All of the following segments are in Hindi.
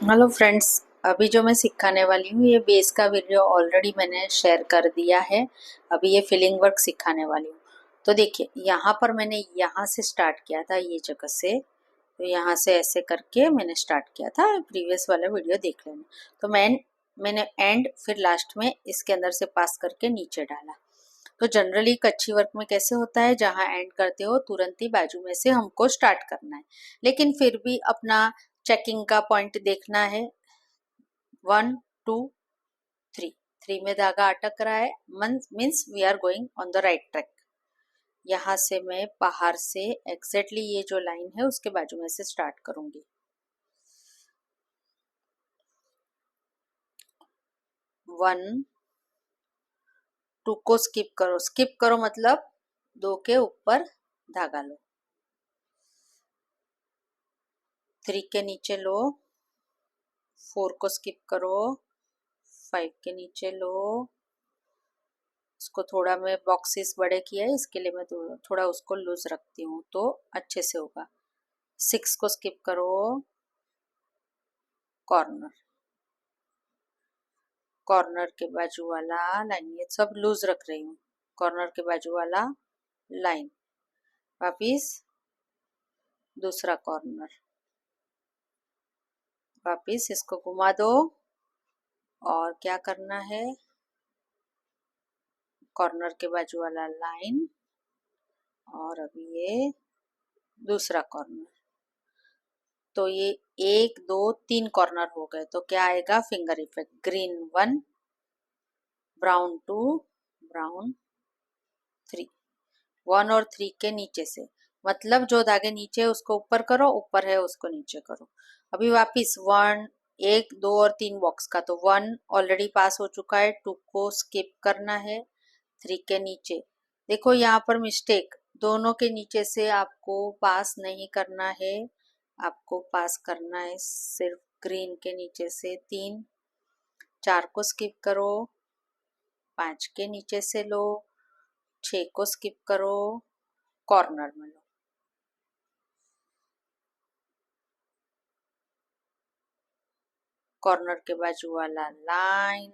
Hello friends. अभी जो मैं सिखाने वाली हूँ ये बेस का वीडियो ऑलरेडी मैंने शेयर कर दिया है। अभी ये फिलिंग वर्क सिखाने वाली हूँ। तो देखिए यहाँ पर मैंने यहाँ से स्टार्ट किया था, ये जगह से। तो यहाँ से ऐसे करके मैंने स्टार्ट किया था, प्रीवियस वाला वीडियो देख लेना। तो मैंने एंड फिर लास्ट में इसके अंदर से पास करके नीचे डाला। तो जनरली कच्ची वर्क में कैसे होता है, जहाँ एंड करते हो तुरंत ही बाजू में से हमको स्टार्ट करना है, लेकिन फिर भी अपना चेकिंग का पॉइंट देखना है। 1 2 3, 3 में धागा अटक रहा है, means we are going on the right track. यहाँ से मैं बाहर से एग्जैक्टली ये जो लाइन है उसके बाजू में से स्टार्ट करूंगी। 1 2 को स्किप करो। स्किप करो मतलब 2 के ऊपर धागा लो, 3 के नीचे लो, 4 को स्किप करो, 5 के नीचे लो। इसको थोड़ा मैं बॉक्सेस बड़े किया है, इसके लिए मैं थोड़ा उसको लूज रखती हूँ तो अच्छे से होगा। 6 को स्किप करो, कॉर्नर, कॉर्नर के बाजू वाला लाइन, ये सब लूज रख रही हूँ। कॉर्नर के बाजू वाला लाइन, वापिस दूसरा कॉर्नर, वापिस इसको घुमा दो। और क्या करना है, कॉर्नर के बाजू वाला लाइन, और अभी ये दूसरा कॉर्नर। तो ये 1 2 3 कॉर्नर हो गए। तो क्या आएगा, finger effect. Green 1, brown 2, brown 3। 1 और 3 के नीचे से, मतलब जो धागे नीचे है उसको ऊपर करो, ऊपर है उसको नीचे करो। अभी वापिस 1 2 और 3 बॉक्स का, तो 1 ऑलरेडी पास हो चुका है, 2 को स्किप करना है, 3 के नीचे। देखो यहाँ पर मिस्टेक, दोनों के नीचे से आपको पास नहीं करना है, आपको पास करना है सिर्फ ग्रीन के नीचे से। 3 4 को स्किप करो, 5 के नीचे से लो, 6 को स्किप करो, कॉर्नर में लो। कॉर्नर के बाजू वाला लाइन।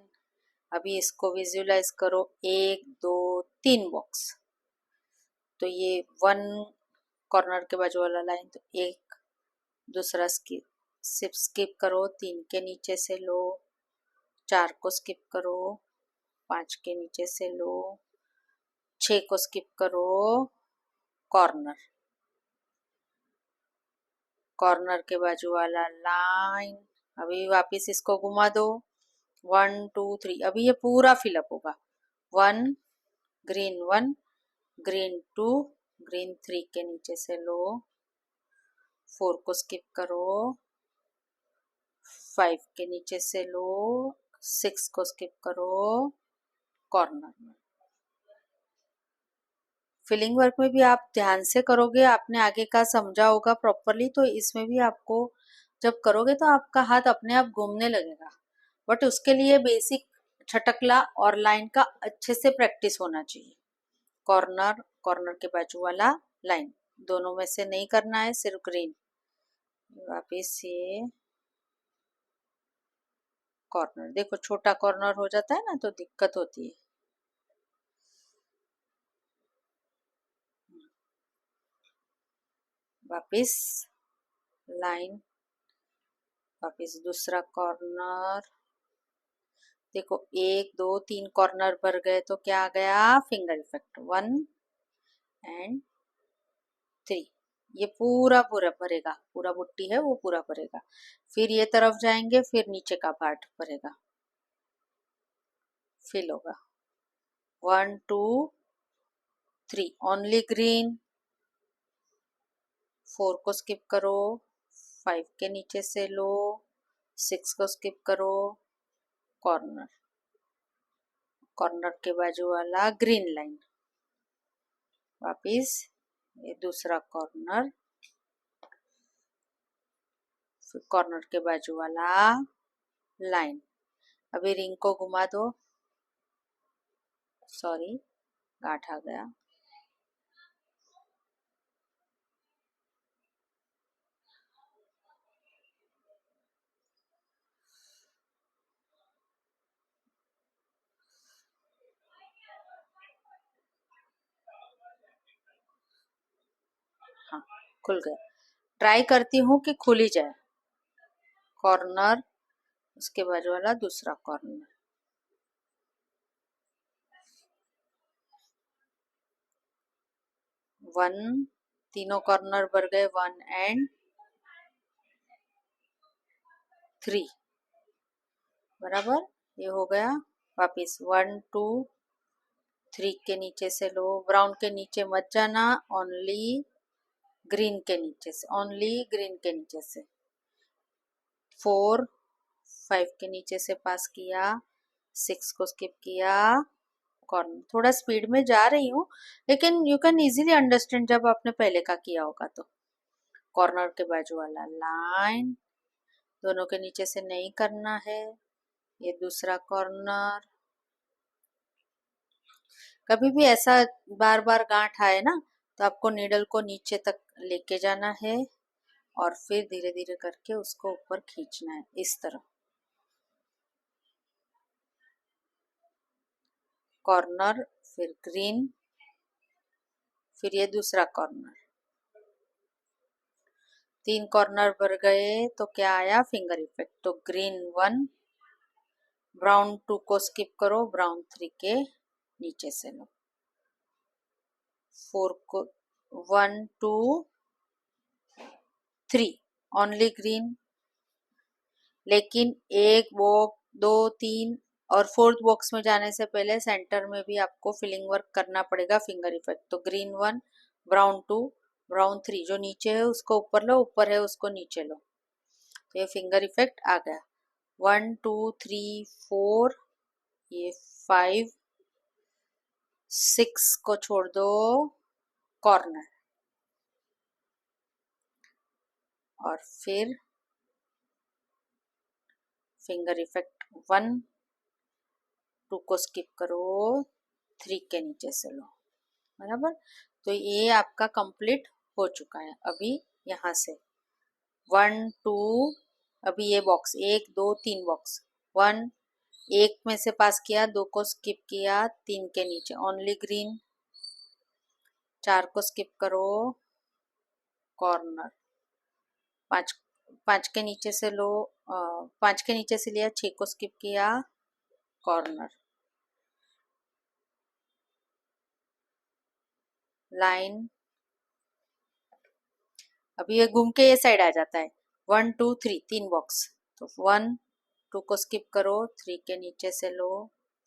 अभी इसको विजुलाइज करो, 1 2 3 बॉक्स। तो ये 1 कॉर्नर के बाजू वाला लाइन, तो एक, दूसरा सिर्फ स्किप करो, 3 के नीचे से लो, 4 को स्किप करो, 5 के नीचे से लो, 6 को स्किप करो, कॉर्नर, कॉर्नर के बाजू वाला लाइन। अभी वापिस इसको घुमा दो, 1 2 3। अभी ये पूरा फिलअप होगा। 1 ग्रीन 1, ग्रीन 2, ग्रीन 3 के नीचे से लो, 4 को स्किप करो, 5 के नीचे से लो, 6 को स्किप करो, कॉर्नर में। फिलिंग वर्क में भी आप ध्यान से करोगे, आपने आगे का समझा होगा प्रॉपरली, तो इसमें भी आपको जब करोगे तो आपका हाथ अपने आप घूमने लगेगा। बट उसके लिए बेसिक छटकला और लाइन का अच्छे से प्रैक्टिस होना चाहिए। कॉर्नर, कॉर्नर के बाजू वाला लाइन, दोनों में से नहीं करना है, सिर्फ ग्रीन। वापिस ये कॉर्नर, देखो छोटा कॉर्नर हो जाता है ना तो दिक्कत होती है। वापिस लाइन, वापिस दूसरा कॉर्नर। देखो 1 2 3 कॉर्नर भर गए, तो क्या आ गया, फिंगर इफेक्ट। 1 and 3, ये पूरा पूरा भरेगा, पूरा बुट्टी है वो पूरा भरेगा। फिर ये तरफ जाएंगे, फिर नीचे का पार्ट भरेगा, फिल होगा। 1 2 3 ओनली ग्रीन, 4 को स्किप करो, 5 के नीचे से लो, 6 को स्किप करो, कॉर्नर, कॉर्नर के बाजू वाला ग्रीन लाइन, वापिस ये दूसरा कॉर्नर, फिर कॉर्नर के बाजू वाला लाइन। अभी रिंग को घुमा दो, सॉरी गांठ आ गया। खुल गया। ट्राई करती हूँ कि खुल ही जाए। कॉर्नर, उसके बाजू वाला दूसरा कॉर्नर, वन, तीनों कॉर्नर भर गए, 1 एंड 3 बराबर। ये हो गया। वापिस 1 2 3 के नीचे से लो, ब्राउन के नीचे मत जाना, ओनली ग्रीन के नीचे से, ओनली ग्रीन के नीचे से। 4 5 के नीचे से पास किया, 6 को स्किप किया, कॉर्नर। थोड़ा स्पीड में जा रही हूँ, लेकिन यू कैन इजीली अंडरस्टैंड जब आपने पहले का किया होगा तो। कॉर्नर के बाजू वाला लाइन, दोनों के नीचे से नहीं करना है। ये दूसरा कॉर्नर। कभी भी ऐसा बार बार गांठ आए ना, तो आपको नीडल को नीचे तक लेके जाना है और फिर धीरे धीरे करके उसको ऊपर खींचना है, इस तरह। कॉर्नर, फिर ग्रीन, फिर ये दूसरा कॉर्नर। 3 कॉर्नर भर गए तो क्या आया? Finger effect. तो ग्रीन 1, ब्राउन 2 को स्किप करो, ब्राउन 3 के नीचे से लो। 4 को 1 2 3 ओनली ग्रीन, लेकिन एक बॉक्स, 2 3 और 4th बॉक्स में जाने से पहले सेंटर में भी आपको फिलिंग वर्क करना पड़ेगा, फिंगर इफेक्ट। तो ग्रीन 1, ब्राउन 2, ब्राउन 3, जो नीचे है उसको ऊपर लो, ऊपर है उसको नीचे लो। तो ये फिंगर इफेक्ट आ गया। 1 2 3 4, ये 5 6 को छोड़ दो, कॉर्नर, और फिर फिंगर इफेक्ट 1 2 को स्किप करो, 3 के नीचे से लो, बराबर। तो ये आपका कंप्लीट हो चुका है। अभी यहाँ से 1 2, अभी ये बॉक्स 1 2 3 बॉक्स, 1 एक में से पास किया, 2 को स्किप किया, 3 के नीचे ओनली ग्रीन, 4 को स्किप करो, कॉर्नर, 5 5 के नीचे से लो, 5 के नीचे से लिया, 6 को स्किप किया, कॉर्नर, लाइन। अभी ये घूम के ये साइड आ जाता है। 1 2 3 3 बॉक्स, तो 1 2 को स्किप करो, 3 के नीचे से लो,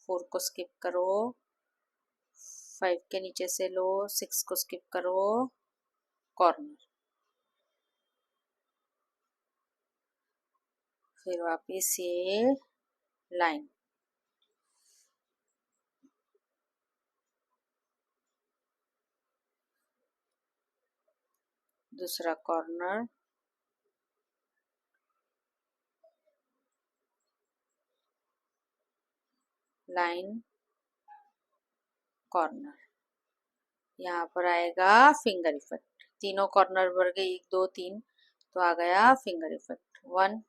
4 को स्किप करो, 5 के नीचे से लो, 6 को स्किप करो, कॉर्नर, फिर वापिस ये लाइन। दूसरा कॉर्नर, लाइन, कॉर्नर। यहाँ पर आएगा फिंगर इफेक्ट। तीनों कॉर्नर भर गए, 1 2 3, तो आ गया फिंगर इफेक्ट 1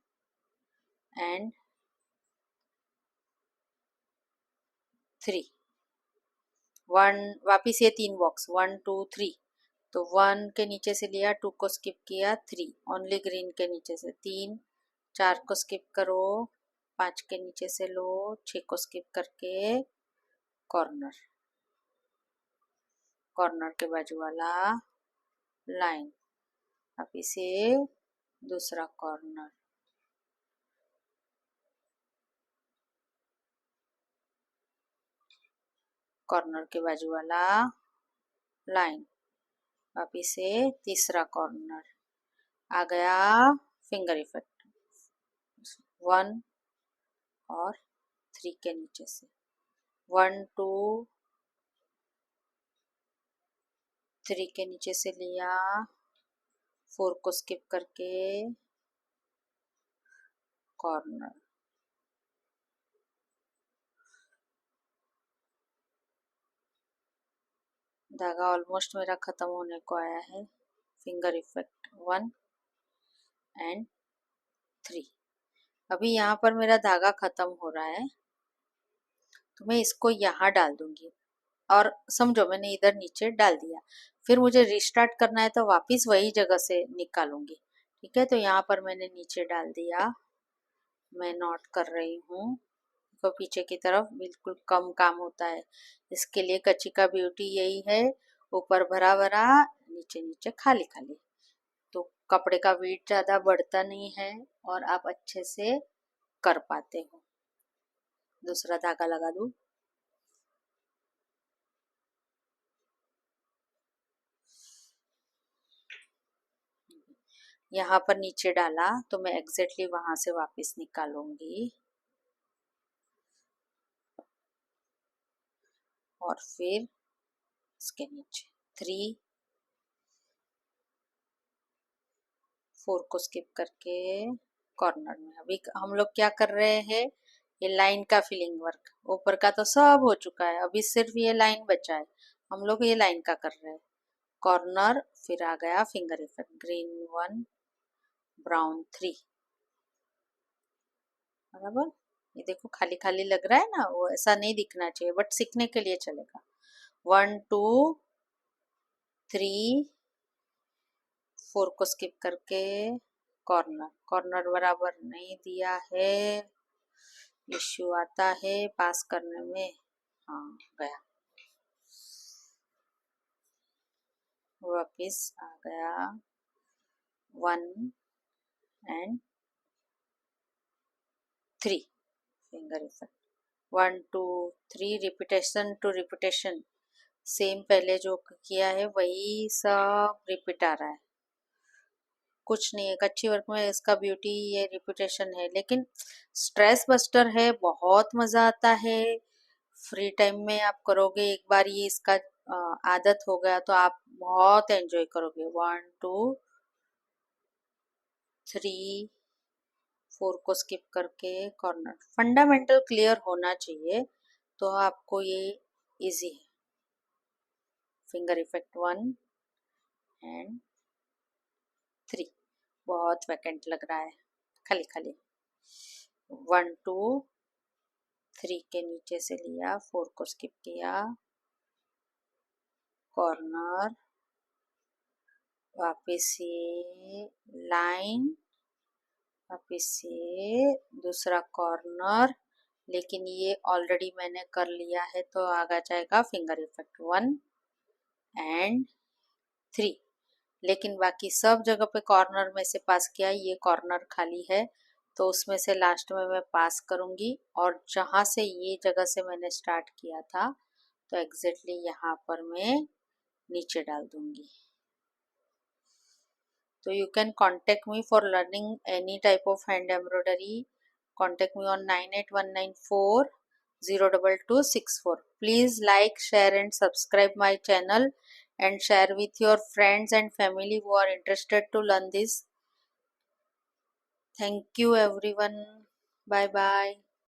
एंड 3। 1 वापिस ये 3 बॉक्स, 1 2 3, तो 1 के नीचे से लिया, 2 को स्किप किया, 3 ओनली ग्रीन के नीचे से, 3 4 को स्किप करो, 5 के नीचे से लो, 6 को स्किप करके, कॉर्नर, कॉर्नर के बाजू वाला लाइन। वापिस ये दूसरा कॉर्नर, कॉर्नर के बाजू वाला लाइन। वापिस से तीसरा कॉर्नर, आ गया फिंगर इफेक्ट 1 और 3 के नीचे से, 1 2 3 के नीचे से लिया, 4 को स्किप करके, कॉर्नर, धागा ऑलमोस्ट मेरा खत्म होने को आया है। Finger effect 1 and 3। अभी यहाँ पर मेरा धागा खत्म हो रहा है, तो मैं इसको यहाँ डाल दूंगी। और समझो मैंने इधर नीचे डाल दिया, फिर मुझे रिस्टार्ट करना है तो वापस वही जगह से निकालूंगी। ठीक है, तो यहाँ पर मैंने नीचे डाल दिया, मैं नोट कर रही हूँ। तो पीछे की तरफ बिल्कुल कम काम होता है, इसके लिए कच्ची का ब्यूटी यही है, ऊपर भरा भरा, नीचे नीचे खाली खाली। तो कपड़े का वेट ज़्यादा बढ़ता नहीं है और आप अच्छे से कर पाते हो। दूसरा धागा लगा दूँ। यहाँ पर नीचे डाला तो मैं एग्जैक्टली वहां से वापस निकालूंगी और फिर इसके नीचे 3 4 को स्किप करके कॉर्नर में। अभी हम लोग क्या कर रहे हैं, ये लाइन का फिलिंग वर्क, ऊपर का तो सब हो चुका है, अभी सिर्फ ये लाइन बचा है, हम लोग ये लाइन का कर रहे हैं। कॉर्नर, फिर आ गया फिंगर इफेक्ट, ग्रीन 1 ब्राउन 3, बराबर। ये देखो खाली खाली लग रहा है ना, वो ऐसा नहीं दिखना चाहिए, बट सीखने के लिए चलेगा। 1 2 3 4 को स्किप करके कॉर्नर, कॉर्नर बराबर नहीं दिया है, इश्यू आता है पास करने में। हाँ गया, वापिस आ गया 1 and 3 finger effect, 1 2 3 repetition two repetition, same पहले जो किया है वही सब रिपीट आ रहा है, कुछ नहीं है। कच्ची वर्क में इसका ब्यूटी ये रिपीटेशन है, लेकिन स्ट्रेस बस्टर है, बहुत मजा आता है। फ्री टाइम में आप करोगे, एक बार ये इसका आदत हो गया तो आप बहुत एंजॉय करोगे। 1 2 3 4 को स्किप करके कॉर्नर, फंडामेंटल क्लियर होना चाहिए तो आपको ये इजी है। फिंगर इफेक्ट 1 एंड 3, बहुत वैकेंट लग रहा है, खाली खाली। 1 2 3 के नीचे से लिया, 4 को स्किप किया, कॉर्नर, वापिस ये लाइन, वापिस ये दूसरा कॉर्नर, लेकिन ये ऑलरेडी मैंने कर लिया है तो आगा जाएगा फिंगर इफेक्ट 1 एंड 3। लेकिन बाकी सब जगह पे कॉर्नर में से पास किया, ये कॉर्नर खाली है तो उसमें से लास्ट में मैं पास करूंगी, और जहाँ से ये जगह से मैंने स्टार्ट किया था तो एग्जैक्टली यहाँ पर मैं नीचे डाल दूंगी। So you can contact me for learning any type of hand embroidery. Contact me on 98194 02264. Please like, share and subscribe my channel and share with your friends and family who are interested to learn this. Thank you everyone. Bye bye.